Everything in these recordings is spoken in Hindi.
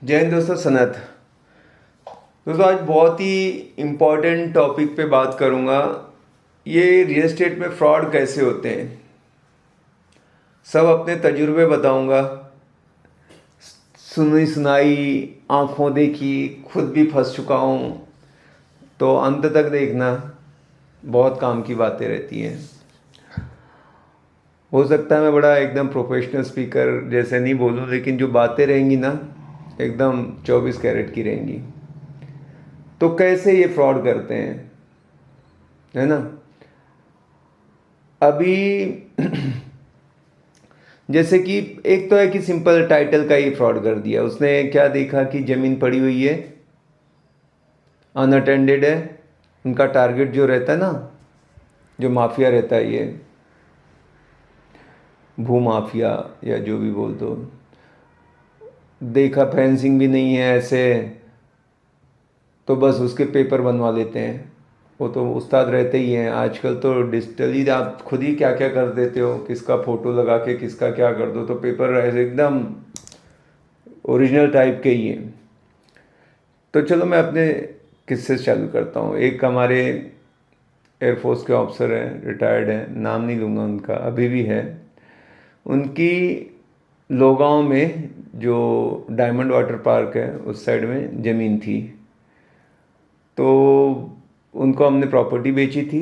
जय हिंद दोस्तों। सनत दोस्तों, आज बहुत ही इम्पोर्टेंट टॉपिक पे बात करूँगा। ये रियल एस्टेट में फ्रॉड कैसे होते हैं, सब अपने तजुर्बे बताऊँगा। सुनी सुनाई, आंखों देखी, खुद भी फंस चुका हूँ। तो अंत तक देखना, बहुत काम की बातें रहती हैं। हो सकता है मैं बड़ा एकदम प्रोफेशनल स्पीकर जैसे नहीं बोलूँ, लेकिन जो बातें रहेंगी ना, एकदम 24 कैरेट की रहेंगी। तो कैसे ये फ्रॉड करते हैं, है ना। अभी जैसे कि एक तो है कि सिंपल टाइटल का ही फ्रॉड कर दिया। उसने क्या देखा कि ज़मीन पड़ी हुई है, अनअटेंडेड है। उनका टारगेट जो रहता है ना, जो माफिया रहता है, ये भू माफिया या जो भी बोल दो, देखा फेंसिंग भी नहीं है ऐसे, तो बस उसके पेपर बनवा लेते हैं। वो तो उस्ताद रहते ही हैं। आजकल तो डिजिटली आप खुद ही क्या क्या कर देते हो, किसका फ़ोटो लगा के किसका क्या कर दो, तो पेपर ऐसे एकदम ओरिजिनल टाइप के ही हैं। तो चलो मैं अपने किस्से से चालू करता हूँ। एक हमारे एयरफोर्स के ऑफिसर हैं, रिटायर्ड हैं, नाम नहीं लूँगा उनका, अभी भी है। उनकी लोगांव में जो डायमंड वाटर पार्क है उस साइड में ज़मीन थी। तो उनको हमने प्रॉपर्टी बेची थी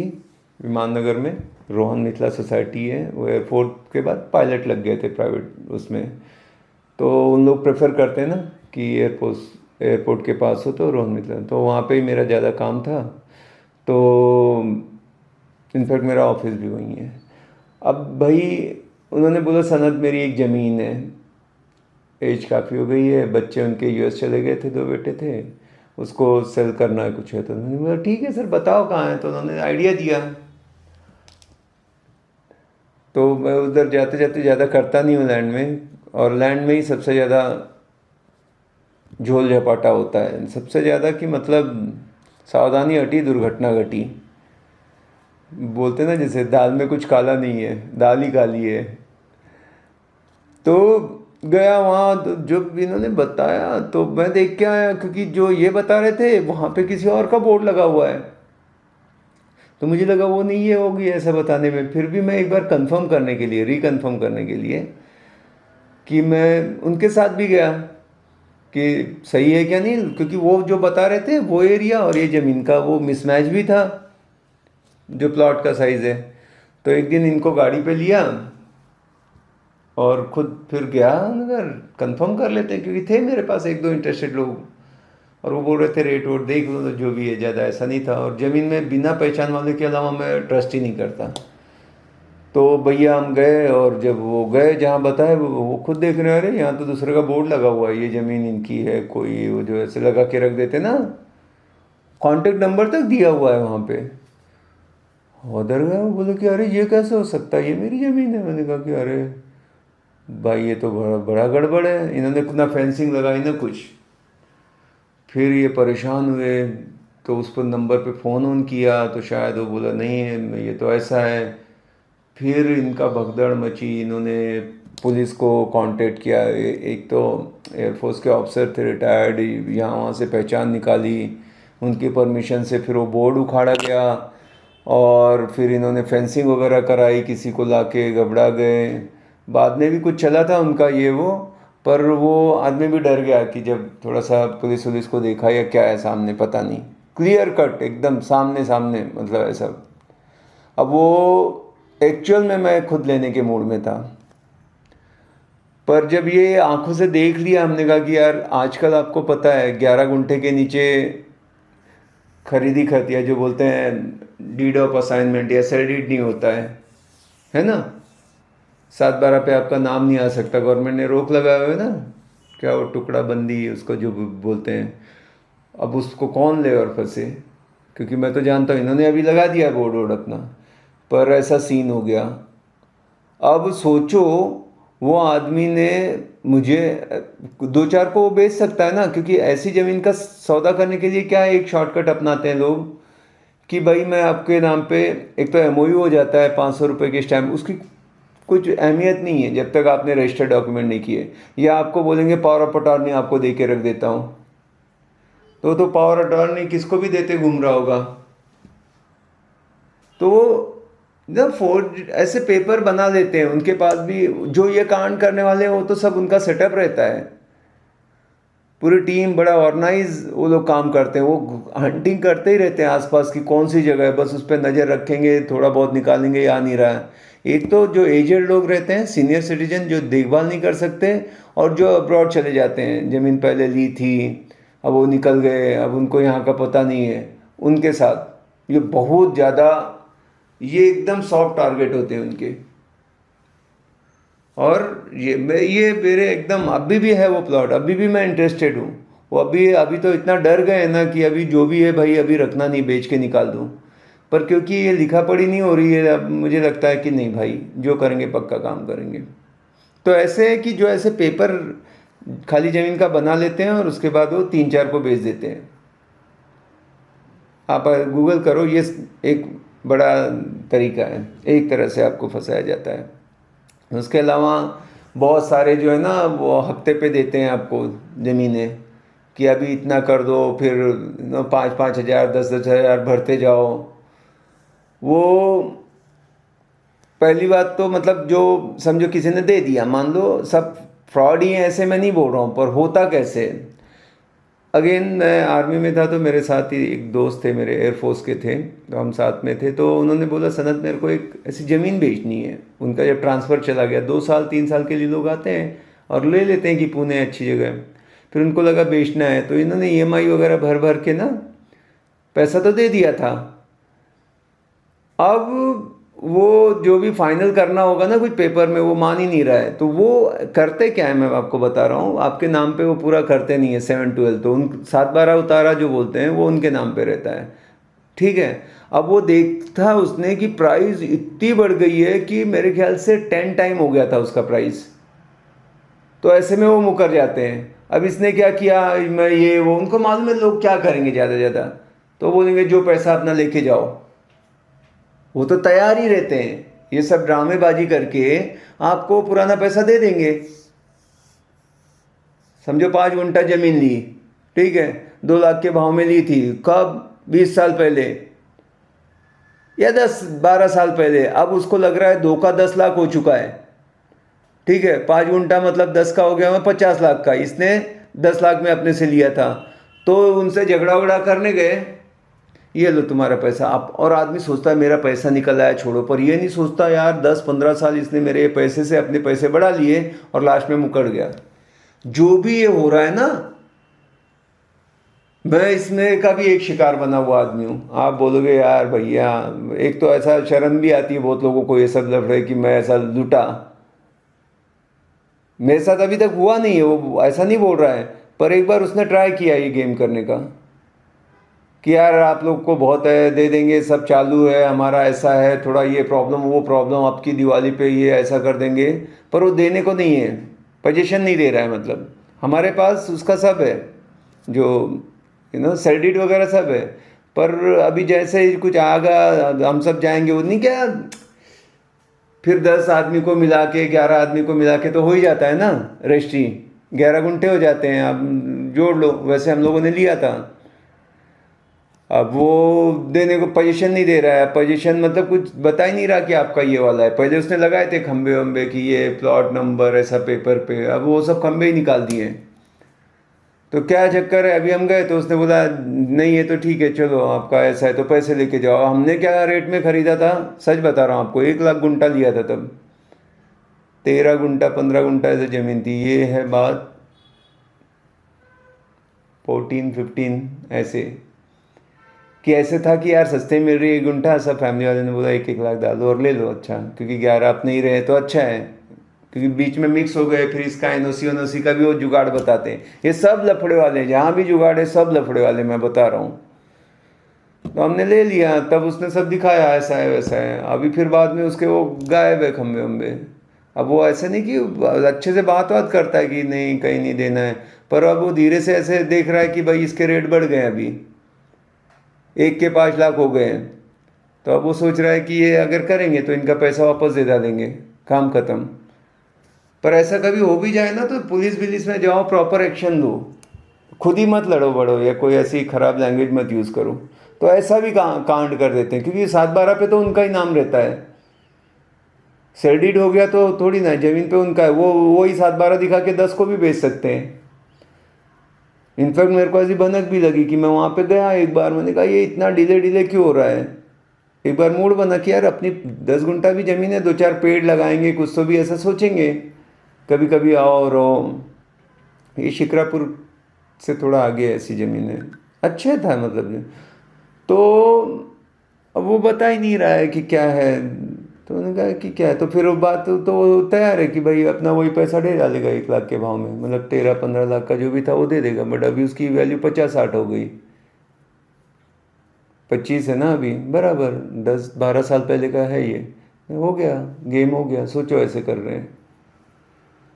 विमान नगर में। रोहन मिथिला सोसाइटी है, वो एयरपोर्ट के बाद पायलट लग गए थे प्राइवेट उसमें। तो उन लोग प्रेफर करते हैं ना कि एयरपोर्ट के पास हो, तो रोहन मिथिला, तो वहाँ पे ही मेरा ज़्यादा काम था। तो इनफैक्ट मेरा ऑफिस भी वहीं है। अब भाई उन्होंने बोला सनद मेरी एक ज़मीन है, एज काफ़ी हो गई है, बच्चे उनके यूएस चले गए थे, दो बेटे थे, उसको सेल करना है कुछ है। तो उन्होंने बोला ठीक है सर बताओ कहाँ है। तो उन्होंने आइडिया दिया। तो मैं उधर जाते जाते ज़्यादा करता नहीं हूँ लैंड में, और लैंड में ही सबसे ज़्यादा झोल झपाटा होता है। सबसे ज़्यादा कि मतलब सावधानी हटी दुर्घटना घटी, बोलते ना जैसे दाल में कुछ काला नहीं है, दाल ही काली है। तो गया वहाँ, तो जब इन्होंने बताया तो मैं देख के आया, क्योंकि जो ये बता रहे थे वहाँ पे किसी और का बोर्ड लगा हुआ है। तो मुझे लगा वो नहीं ये होगी ऐसा बताने में। फिर भी मैं एक बार कंफर्म करने के लिए, रिकन्फर्म करने के लिए, कि मैं उनके साथ भी गया कि सही है क्या नहीं, क्योंकि वो जो बता रहे थे वो एरिया और ये ज़मीन का वो मिसमैच भी था, जो प्लॉट का साइज़ है। तो एक दिन इनको गाड़ी पे लिया और खुद फिर गया नगर, कंफर्म कर लेते हैं, क्योंकि थे मेरे पास एक दो इंटरेस्टेड लोग। और वो बोल रहे थे रेट वोट देख लो, तो जो भी है ज़्यादा ऐसा नहीं था। और ज़मीन में बिना पहचान वाले के अलावा मैं ट्रस्ट ही नहीं करता। तो भैया हम गए, और जब वो गए जहाँ बताए, वो खुद देख रहे हैं, अरे यहाँ तो दूसरे का बोर्ड लगा हुआ है, ये ज़मीन इनकी है। कोई वो जो ऐसे लगा के रख देते ना, कॉन्टेक्ट नंबर तक दिया हुआ है वहाँ पे। उधर गया, वो बोले कि अरे ये कैसे हो सकता है, ये मेरी ज़मीन है। मैंने कहा कि अरे भाई ये तो बड़ा बड़ा गड़बड़ है, इन्होंने ना फेंसिंग लगाई ना कुछ। फिर ये परेशान हुए, तो उस पर नंबर पे फ़ोन ऑन किया, तो शायद वो बोला नहीं है ये तो ऐसा है। फिर इनका भगदड़ मची, इन्होंने पुलिस को कांटेक्ट किया। एक तो एयरफोर्स के ऑफिसर थे रिटायर्ड, यहाँ वहाँ से पहचान निकाली उनकी परमिशन से। फिर वो बोर्ड उखाड़ा गया, और फिर इन्होंने फेंसिंग वगैरह कराई, किसी को लाके घबरा गए। बाद में भी कुछ चला था उनका ये वो, पर वो आदमी भी डर गया कि जब थोड़ा सा पुलिस वुलिस को देखा या क्या है सामने, पता नहीं, क्लियर कट एकदम सामने सामने, मतलब ऐसा। अब वो एक्चुअल में मैं खुद लेने के मूड में था, पर जब ये आंखों से देख लिया, हमने कहा कि यार आजकल आपको पता है 11 गुंठे के नीचे खरीदी खर्च, या जो बोलते हैं डीड ऑफ असाइनमेंट या सेल डीड नहीं होता है ना। 7/12 पे आपका नाम नहीं आ सकता, गवर्नमेंट ने रोक लगाया हुआ है ना, क्या वो टुकड़ा बंदी उसको जो बोलते हैं। अब उसको कौन ले और फंसे, क्योंकि मैं तो जानता हूँ इन्होंने अभी लगा दिया बोर्ड वोर्ड अपना, पर ऐसा सीन हो गया। अब सोचो, वो आदमी ने मुझे, दो चार को वो बेच सकता है ना, क्योंकि ऐसी ज़मीन का सौदा करने के लिए क्या एक शॉर्टकट अपनाते हैं लोग, कि भाई मैं आपके नाम पे, एक तो एमओयू हो जाता है 500 रुपये के स्टैम्प, उसकी कुछ अहमियत नहीं है जब तक आपने रजिस्टर्ड डॉक्यूमेंट नहीं किए, या आपको बोलेंगे पावर ऑफ अटॉर्नी आपको दे के रख देता हूँ, तो पावर अटॉर्नी किसको भी देते घूम रहा होगा। तो जब फोर्ज ऐसे पेपर बना लेते हैं, उनके पास भी जो ये कांड करने वाले हैं वो तो सब उनका सेटअप रहता है, पूरी टीम बड़ा ऑर्गेनाइज वो लोग काम करते हैं, वो हंटिंग करते ही रहते हैं आसपास की कौन सी जगह है, बस उस पर नज़र रखेंगे, थोड़ा बहुत निकालेंगे या नहीं रहा है। एक तो जो एजेड लोग रहते हैं, सीनियर सिटीजन जो देखभाल नहीं कर सकते, और जो अब्रॉड चले जाते हैं, ज़मीन पहले ली थी अब वो निकल गए, अब उनको यहाँ का पता नहीं है, उनके साथ ये बहुत ज़्यादा, ये एकदम सॉफ्ट टारगेट होते हैं उनके। और ये मेरे एकदम अभी भी है वो प्लॉट, अभी भी मैं इंटरेस्टेड हूँ। वो अभी तो इतना डर गए ना कि अभी जो भी है भाई अभी रखना नहीं, बेच के निकाल दूँ। पर क्योंकि ये लिखा पढ़ी नहीं हो रही है, अब मुझे लगता है कि नहीं भाई, जो करेंगे पक्का काम करेंगे। तो ऐसे है कि जो ऐसे पेपर खाली ज़मीन का बना लेते हैं और उसके बाद वो 3-4 को बेच देते हैं। आप गूगल करो, ये एक बड़ा तरीका है, एक तरह से आपको फंसाया जाता है। उसके अलावा बहुत सारे जो है ना वो हफ्ते पे देते हैं आपको ज़मीनें, कि अभी इतना कर दो, फिर 5-5 हज़ार 10-10 हज़ार भरते जाओ। वो पहली बात तो मतलब जो समझो किसी ने दे दिया, मान लो सब फ्रॉड ही है, ऐसे मैं नहीं बोल रहा हूँ, पर होता कैसे। अगेन मैं आर्मी में था तो मेरे साथ ही एक दोस्त थे, मेरे एयरफोर्स के थे, तो हम साथ में थे। तो उन्होंने बोला सनत मेरे को एक ऐसी ज़मीन बेचनी है। उनका जब ट्रांसफ़र चला गया, 2 साल 3 साल के लिए लोग आते हैं और ले लेते हैं कि पुणे अच्छी जगह है, फिर उनको लगा बेचना है, तो इन्होंने EMI वगैरह भर भर के ना पैसा तो दे दिया था। अब वो जो भी फाइनल करना होगा ना कुछ पेपर में, वो मान ही नहीं रहा है। तो वो करते क्या है मैं आपको बता रहा हूँ, आपके नाम पे वो पूरा करते नहीं है 7-12, तो उन 7-12 उतारा जो बोलते हैं वो उनके नाम पे रहता है, ठीक है। अब वो देखा उसने कि प्राइस इतनी बढ़ गई है कि मेरे ख्याल से 10 टाइम हो गया था उसका प्राइस, तो ऐसे में वो मुकर जाते हैं। अब इसने क्या किया, मैं ये वो, उनको मालूम है लोग क्या करेंगे ज़्यादा ज़्यादा, तो बोलेंगे जो पैसा अपना लेके जाओ। वो तो तैयार ही रहते हैं, ये सब ड्रामेबाजी करके आपको पुराना पैसा दे देंगे। समझो 5 गुंठा ज़मीन ली, ठीक है, 2 लाख के भाव में ली थी, कब, 20 साल पहले या 10-12 साल पहले। अब उसको लग रहा है 2 का 10 लाख हो चुका है, ठीक है, 5 गुंठा मतलब 10 का हो गया, मैं 50 लाख का, इसने 10 लाख में अपने से लिया था। तो उनसे झगड़ा वगड़ा करने गए, ये लो तुम्हारा पैसा। आप, और आदमी सोचता है मेरा पैसा निकल आया छोड़ो, पर ये नहीं सोचता यार 10-15 साल इसने मेरे पैसे से अपने पैसे बढ़ा लिए और लास्ट में मुकर गया। जो भी ये हो रहा है ना, मैं इसमें का भी एक शिकार बना हुआ आदमी हूँ। आप बोलोगे यार भैया, एक तो ऐसा शर्म भी आती है बहुत लोगों को ये सब लग रहा है कि मैं ऐसा लूटा, मेरे साथ अभी तक हुआ नहीं है, वो ऐसा नहीं बोल रहा है, पर एक बार उसने ट्राई किया ये गेम करने का कि यार आप लोग को बहुत है, दे देंगे, सब चालू है हमारा, ऐसा है, थोड़ा ये प्रॉब्लम वो प्रॉब्लम, आपकी दिवाली पे ये ऐसा कर देंगे। पर वो देने को नहीं है, पोजीशन नहीं दे रहा है। मतलब हमारे पास उसका सब है, जो सेडिट वगैरह सब है, पर अभी जैसे ही कुछ आगा हम सब जाएंगे, वो नहीं क्या, फिर 10 आदमी को मिला के 11 आदमी को मिला के तो हो ही जाता है ना रजिस्ट्री, 11 गुंठे हो जाते हैं, अब जोड़ लो। वैसे हम लोगों ने लिया था, अब वो देने को पोजीशन नहीं दे रहा है। पोजीशन मतलब कुछ बता ही नहीं रहा कि आपका ये वाला है। पहले उसने लगाए थे खंबे वंबे कि ये प्लॉट नंबर ऐसा पेपर पे, अब वो सब खंबे ही निकाल दिए। तो क्या चक्कर है, अभी हम गए तो उसने बोला नहीं है तो ठीक है चलो, आपका ऐसा है तो पैसे लेके जाओ। हमने क्या रेट में ख़रीदा था, सच बता रहा हूँ आपको, 1 लाख गुंठा लिया था तब, 13 गुंठा 15 गुंठा ऐसे ज़मीन थी। ये है बात 14-15 ऐसे, कि ऐसे था कि यार सस्ते मिल रही है 1 गुंठा, सब फैमिली वाले ने बोला 1-1 लाख डालो और ले लो। अच्छा, क्योंकि 11 आप नहीं रहे तो अच्छा है, क्योंकि बीच में मिक्स हो गए, फिर इसका NOC का भी वो जुगाड़ बताते हैं। ये सब लफड़े वाले हैं, जहाँ भी जुगाड़ है सब लफड़े वाले, मैं बता रहा हूँ। तो हमने ले लिया, तब उसने सब दिखाया ऐसा है वैसा है। अभी फिर बाद में उसके वो गायब है खंबे वंबे। अब वो ऐसे नहीं कि अच्छे से बात करता है कि नहीं कहीं नहीं देना है, पर अब वो धीरे से ऐसे देख रहा है कि भाई इसके रेट बढ़ गए, अभी 1 के 5 लाख हो गए हैं। तो अब वो सोच रहा है कि ये अगर करेंगे तो इनका पैसा वापस दे डालेंगे, काम खत्म। पर ऐसा कभी हो भी जाए ना तो पुलिस बिलिस में जाओ, प्रॉपर एक्शन लो, खुद ही मत लड़ो बड़ो या कोई ऐसी खराब लैंग्वेज मत यूज़ करो। तो ऐसा भी कांड कर देते हैं, क्योंकि 7/12 पे तो उनका ही नाम रहता है। सेल हो गया तो थोड़ी ना जमीन पे उनका है, वो वही 7/12 दिखा के 10 को भी बेच सकते हैं। इनफैक्ट मेरे को ऐसी भनक भी लगी कि मैं वहाँ पे गया एक बार, मैंने कहा ये इतना डिले डिले क्यों हो रहा है। एक बार मूड बना कि यार अपनी 10 गुंठा भी ज़मीन है, 2-4 पेड़ लगाएंगे, कुछ तो भी ऐसा सोचेंगे, कभी कभी आओ और ये शिक्रापुर से थोड़ा आगे ऐसी ज़मीन है, अच्छा था मतलब। तो अब वो बता ही नहीं रहा है कि क्या है, तो उन्होंने कहा कि क्या है, तो फिर वो बात तो तैयार है कि भाई अपना वही पैसा दे डालेगा 1 लाख के भाव में, मतलब 13-15 लाख का जो भी था वो दे देगा। बट अभी उसकी वैल्यू 50-60 हो गई, 25 है ना अभी, बराबर 10-12 साल पहले का है ये, हो गया गेम, हो गया। सोचो ऐसे कर रहे हैं।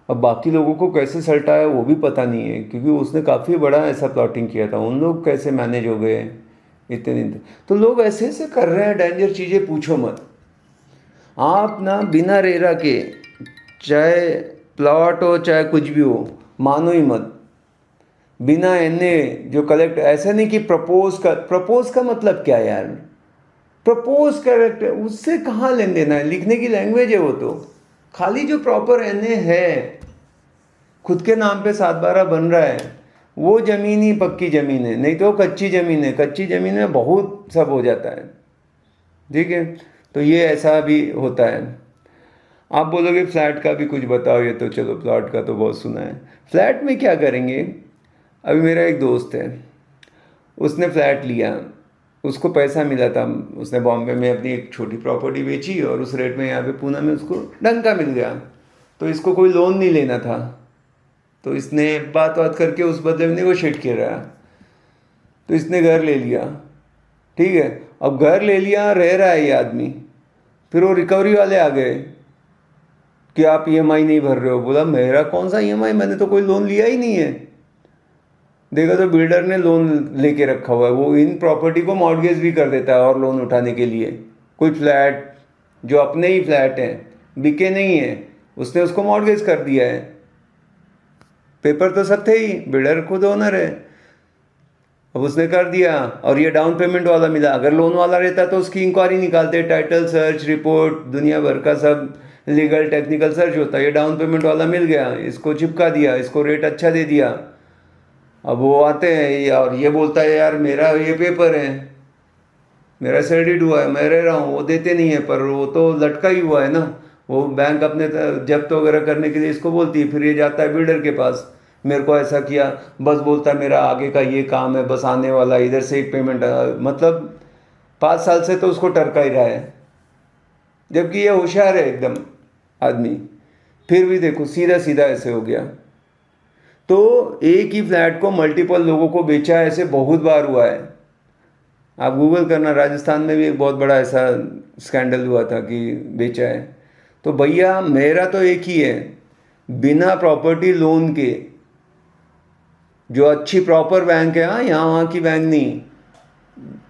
अब बाकी लोगों को कैसे सल्टाया वो भी पता नहीं है, क्योंकि उसने काफ़ी बड़ा ऐसा प्लॉटिंग किया था, उन लोग कैसे मैनेज हो गए इतने दिन तक। तो लोग ऐसे ऐसे कर रहे हैं डेंजर चीज़ें, पूछो मत। आप ना बिना रेरा के, चाहे प्लॉट हो चाहे कुछ भी हो, मानो ही मत। बिना एनए जो कलेक्ट, ऐसा नहीं कि प्रपोज का मतलब क्या यार, प्रपोज करेक्ट उससे कहाँ लेन देना है, लिखने की लैंग्वेज है वो तो। खाली जो प्रॉपर एनए है, खुद के नाम पे 7/12 बन रहा है, वो ज़मीन ही पक्की ज़मीन है, नहीं तो कच्ची ज़मीन है। कच्ची ज़मीन में बहुत सब हो जाता है, ठीक है। तो ये ऐसा भी होता है। आप बोलोगे फ्लैट का भी कुछ बताओ, ये तो चलो प्लॉट का तो बहुत सुना है, फ्लैट में क्या करेंगे। अभी मेरा एक दोस्त है, उसने फ्लैट लिया, उसको पैसा मिला था, उसने बॉम्बे में अपनी एक छोटी प्रॉपर्टी बेची और उस रेट में यहाँ पे पूना में उसको डंका मिल गया। तो इसको कोई लोन नहीं लेना था, तो इसने बात करके उस बदले में नेगोशिएट किया रहा, तो इसने घर ले लिया, ठीक है। अब घर ले लिया, रह रहा है ये आदमी, फिर वो रिकवरी वाले आ गए कि आप ईएमआई नहीं भर रहे हो। बोला मेरा कौन सा ईएमआई, मैंने तो कोई लोन लिया ही नहीं है। देखा तो बिल्डर ने लोन लेके रखा हुआ है, वो इन प्रॉपर्टी को मॉर्गेज भी कर देता है और लोन उठाने के लिए। कोई फ्लैट जो अपने ही फ्लैट हैं, बिके नहीं है, उसने उसको मॉर्गेज कर दिया है। पेपर तो सब थे ही, बिल्डर खुद ओनर है, अब उसने कर दिया और ये डाउन पेमेंट वाला मिला। अगर लोन वाला रहता तो उसकी इंक्वायरी निकालते, टाइटल सर्च, रिपोर्ट, दुनिया भर का सब लीगल टेक्निकल सर्च होता। ये डाउन पेमेंट वाला मिल गया, इसको चिपका दिया, इसको रेट अच्छा दे दिया। अब वो आते हैं और ये बोलता है यार मेरा ये पेपर है, मेरा सेडिड हुआ है, मैं रह रहा हूँ। वो देते नहीं है, पर वो तो लटका ही हुआ है ना। वो बैंक अपने जब्त वगैरह करने के लिए इसको बोलती है, फिर ये जाता है बिल्डर के पास, मेरे को ऐसा किया, बस बोलता है मेरा आगे का ये काम है, बस आने वाला, इधर से एक पेमेंट, मतलब 5 साल से तो उसको टरका ही रहा है, जबकि ये होशियार है एकदम आदमी, फिर भी देखो सीधा सीधा ऐसे हो गया। तो एक ही फ्लैट को मल्टीपल लोगों को बेचा है, ऐसे बहुत बार हुआ है। आप गूगल करना, राजस्थान में भी एक बहुत बड़ा ऐसा स्कैंडल हुआ था कि बेचा है। तो भैया मेरा तो एक ही है, बिना प्रॉपर्टी लोन के, जो अच्छी प्रॉपर बैंक है, हाँ यहाँ वहाँ की बैंक नहीं,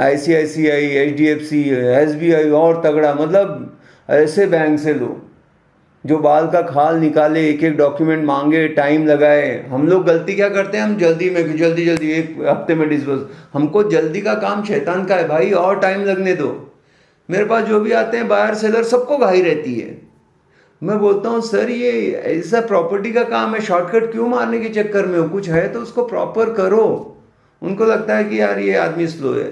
ICICI, HDFC, SBI और तगड़ा, मतलब ऐसे बैंक से लो जो बाल का खाल निकाले, एक एक डॉक्यूमेंट मांगे, टाइम लगाए। हम लोग गलती क्या करते हैं, हम जल्दी में, जल्दी जल्दी 1 हफ्ते में डिस्बर्स। हमको जल्दी का काम शैतान का है भाई, और टाइम लगने दो। मेरे पास जो भी आते हैं बायर सेलर, सबको घाई रहती है। मैं बोलता हूँ सर ये ऐसा प्रॉपर्टी का काम है, शॉर्टकट क्यों मारने के चक्कर में हो, कुछ है तो उसको प्रॉपर करो। उनको लगता है कि यार ये आदमी स्लो है।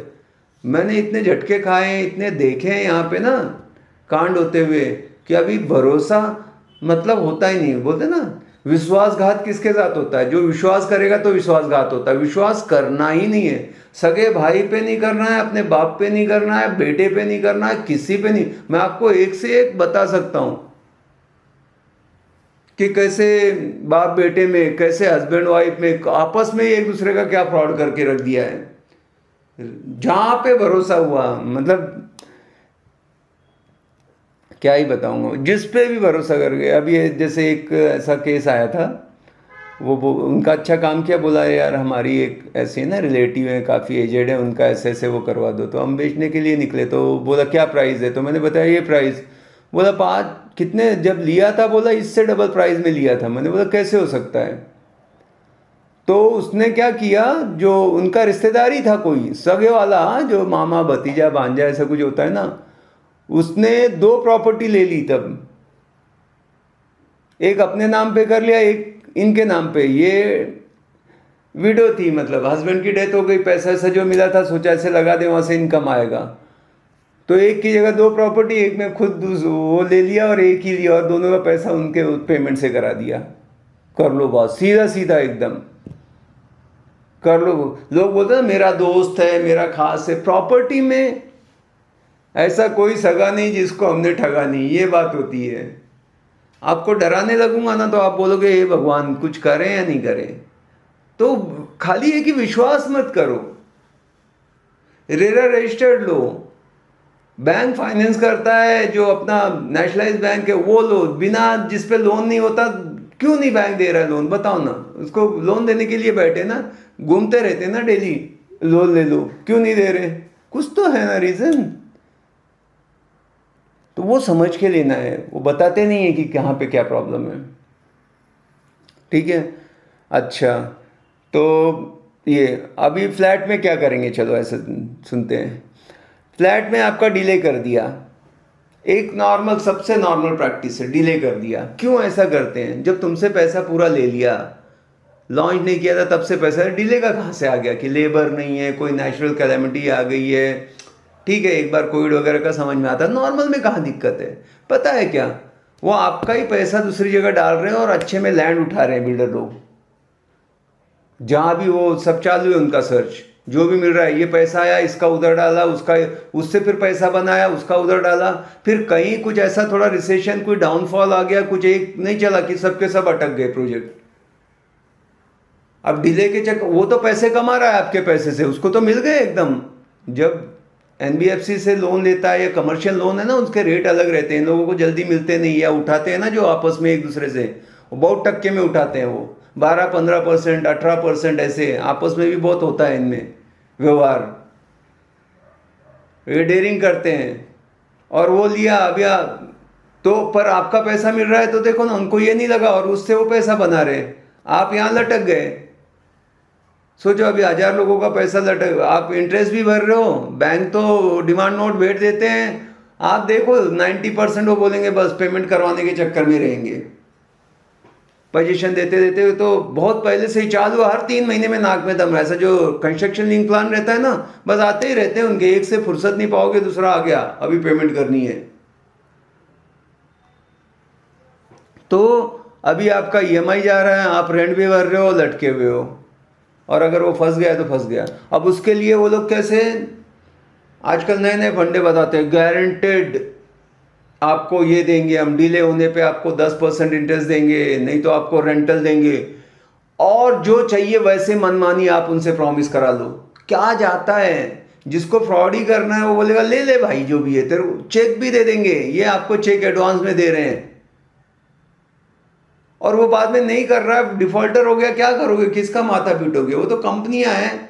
मैंने इतने झटके खाए हैं, इतने देखे हैं यहाँ पे ना कांड होते हुए, कि अभी भरोसा मतलब होता ही नहीं। बोलते ना विश्वासघात किसके साथ होता है, जो विश्वास करेगा तो विश्वासघात होता है। विश्वास करना ही नहीं है, सगे भाई पे नहीं करना है, अपने बाप पे नहीं करना है, बेटे पे नहीं करना है, किसी पे नहीं। मैं आपको एक से एक बता सकता हूँ कि कैसे बाप बेटे में, कैसे हस्बैंड वाइफ में, आपस में एक दूसरे का क्या फ्रॉड करके रख दिया है। जहाँ पे भरोसा हुआ, मतलब क्या ही बताऊंगा, जिस पे भी भरोसा कर गए। अभी जैसे एक ऐसा केस आया था, वो उनका अच्छा काम किया, बोला यार हमारी एक ऐसी है ना रिलेटिव है, काफ़ी एजेड है, उनका ऐसे ऐसे वो करवा दो। तो हम बेचने के लिए निकले, तो बोला क्या प्राइस है, तो मैंने बताया ये प्राइस। बोला 5 कितने जब लिया था, बोला इससे डबल प्राइस में लिया था। मैंने बोला कैसे हो सकता है? तो उसने क्या किया, जो उनका रिश्तेदारी था कोई सगे वाला, जो मामा भतीजा भांजा ऐसा कुछ होता है ना, उसने 2 प्रॉपर्टी ले ली तब, एक अपने नाम पे कर लिया, एक इनके नाम पे। ये विडो थी, मतलब हस्बैंड की डेथ हो गई, पैसा ऐसा जो मिला था सोचा ऐसे लगा दे, वहाँ से इनकम आएगा। तो एक की जगह 2 प्रॉपर्टी, एक में खुद वो ले लिया और एक ही लिया, और दोनों का पैसा उनके पेमेंट से करा दिया। कर लो बॉस, सीधा सीधा एकदम कर लो। लोग बोलते हैं मेरा दोस्त है, मेरा खास है। प्रॉपर्टी में ऐसा कोई सगा नहीं जिसको हमने ठगा नहीं, ये बात होती है। आपको डराने लगूंगा ना तो आप बोलोगे हे भगवान कुछ करें या नहीं करें। तो खाली है कि विश्वास मत करो, रेरा रजिस्टर्ड लो। बैंक फाइनेंस करता है, जो अपना नेशनलाइज बैंक है वो लो, बिना जिस पे लोन नहीं होता क्यों नहीं बैंक दे रहा है लोन, बताओ ना। उसको लोन देने के लिए बैठे ना, घूमते रहते ना डेली, लोन ले लो, क्यों नहीं दे रहे? कुछ तो है ना रीजन। तो वो समझ के लेना है, वो बताते नहीं है कि कहाँ पे क्या प्रॉब्लम है। ठीक है, अच्छा तो ये अभी फ्लैट में क्या करेंगे, चलो ऐसे सुनते हैं। फ्लैट में आपका डिले कर दिया, एक नॉर्मल सबसे नॉर्मल प्रैक्टिस है, डिले कर दिया। क्यों ऐसा करते हैं? जब तुमसे पैसा पूरा ले लिया, लॉन्च नहीं किया था तब से पैसा, डिले का कहाँ से आ गया? कि लेबर नहीं है, कोई नेचुरल कैलेमिटी आ गई है, ठीक है एक बार कोविड वगैरह का समझ में आता, नॉर्मल में कहाँ दिक्कत है? पता है क्या, वो आपका ही पैसा दूसरी जगह डाल रहे हैं और अच्छे में लैंड उठा रहे हैं बिल्डर लोग। जहाँ भी वो सब चालू है उनका सर्च, जो भी मिल रहा है, ये पैसा आया इसका उधर डाला, उसका उससे फिर पैसा बनाया उसका उधर डाला, फिर कहीं कुछ ऐसा थोड़ा रिसेशन, कोई डाउनफॉल आ गया, कुछ एक नहीं चला कि सबके सब अटक गए प्रोजेक्ट। अब डिले के चक्कर, वो तो पैसे कमा रहा है आपके पैसे से, उसको तो मिल गए एकदम। जब एनबीएफसी से लोन लेता है या कमर्शियल लोन है ना, उसके रेट अलग रहते हैं, इन लोगों को जल्दी मिलते नहीं, या उठाते हैं ना जो आपस में एक दूसरे से, वो बहुत टक्के में उठाते हैं, वो 12-15%, 18% ऐसे आपस में भी बहुत होता है इनमें व्यवहार, ये डेयरिंग करते हैं। और वो लिया अब या तो, पर आपका पैसा मिल रहा है तो देखो ना, उनको ये नहीं लगा और उससे वो पैसा बना रहे, आप यहाँ लटक गए। सोचो अभी 1000 लोगों का पैसा लटक, आप इंटरेस्ट भी भर रहे हो, बैंक तो डिमांड नोट भेज देते हैं, आप देखो 90% वो बोलेंगे बस पेमेंट करवाने के चक्कर में रहेंगे। पोजीशन देते देते तो बहुत पहले से ही चालू, हर 3 महीने में नाक में दम रहा है। ऐसा जो कंस्ट्रक्शन लिंक प्लान रहता है ना, बस आते ही रहते हैं उनके, एक से फुर्सत नहीं पाओगे दूसरा आ गया, अभी पेमेंट करनी है। तो अभी आपका ईएमआई जा रहा है, आप रेंट भी भर रहे हो, लटके हुए हो, और अगर वो फंस गया तो फंस गया। अब उसके लिए वो लोग कैसे, आजकल नए नए फंडे बताते हैं, गारंटेड आपको ये देंगे हम, डिले होने पे आपको 10% इंटरेस्ट देंगे, नहीं तो आपको रेंटल देंगे, और जो चाहिए वैसे मनमानी आप उनसे प्रॉमिस करा लो। क्या जाता है, जिसको फ्रॉड ही करना है वो बोलेगा ले ले भाई जो भी है, तेरे चेक भी दे देंगे, ये आपको चेक एडवांस में दे रहे हैं, और वो बाद में नहीं कर रहा है, डिफॉल्टर हो गया, क्या करोगे, किसका माथा पीटोगे? वो तो कंपनियां हैं।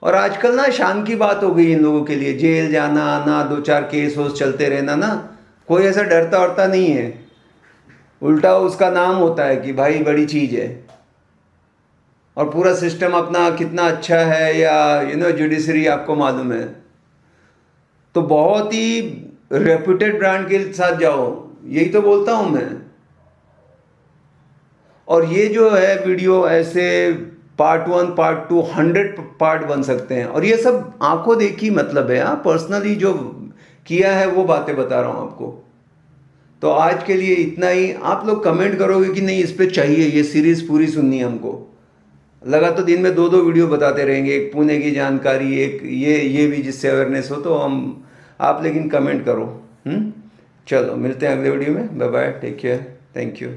और आजकल ना शान की बात हो गई इन लोगों के लिए, जेल जाना आना, 2-4 केस वोस चलते रहना ना, कोई ऐसा डरता वरता नहीं है, उल्टा उसका नाम होता है कि भाई बड़ी चीज़ है। और पूरा सिस्टम अपना कितना अच्छा है, या जुडिशरी आपको मालूम है, तो बहुत ही रेप्यूटेड ब्रांड के साथ जाओ, यही तो बोलता हूँ मैं। और ये जो है वीडियो ऐसे पार्ट 1 पार्ट 2 100 पार्ट बन सकते हैं, और ये सब आंखों देखी मतलब है, पर्सनली जो किया है वो बातें बता रहा हूँ आपको। तो आज के लिए इतना ही। आप लोग कमेंट करोगे कि नहीं इस पे चाहिए, ये सीरीज पूरी सुननी है हमको, लगा तो दिन में 2-2 वीडियो बताते रहेंगे, एक पुणे की जानकारी, एक ये भी जिससे अवेयरनेस हो, तो हम आप लेकिन कमेंट करो। चलो मिलते हैं अगले वीडियो में, bye bye, take care, thank you.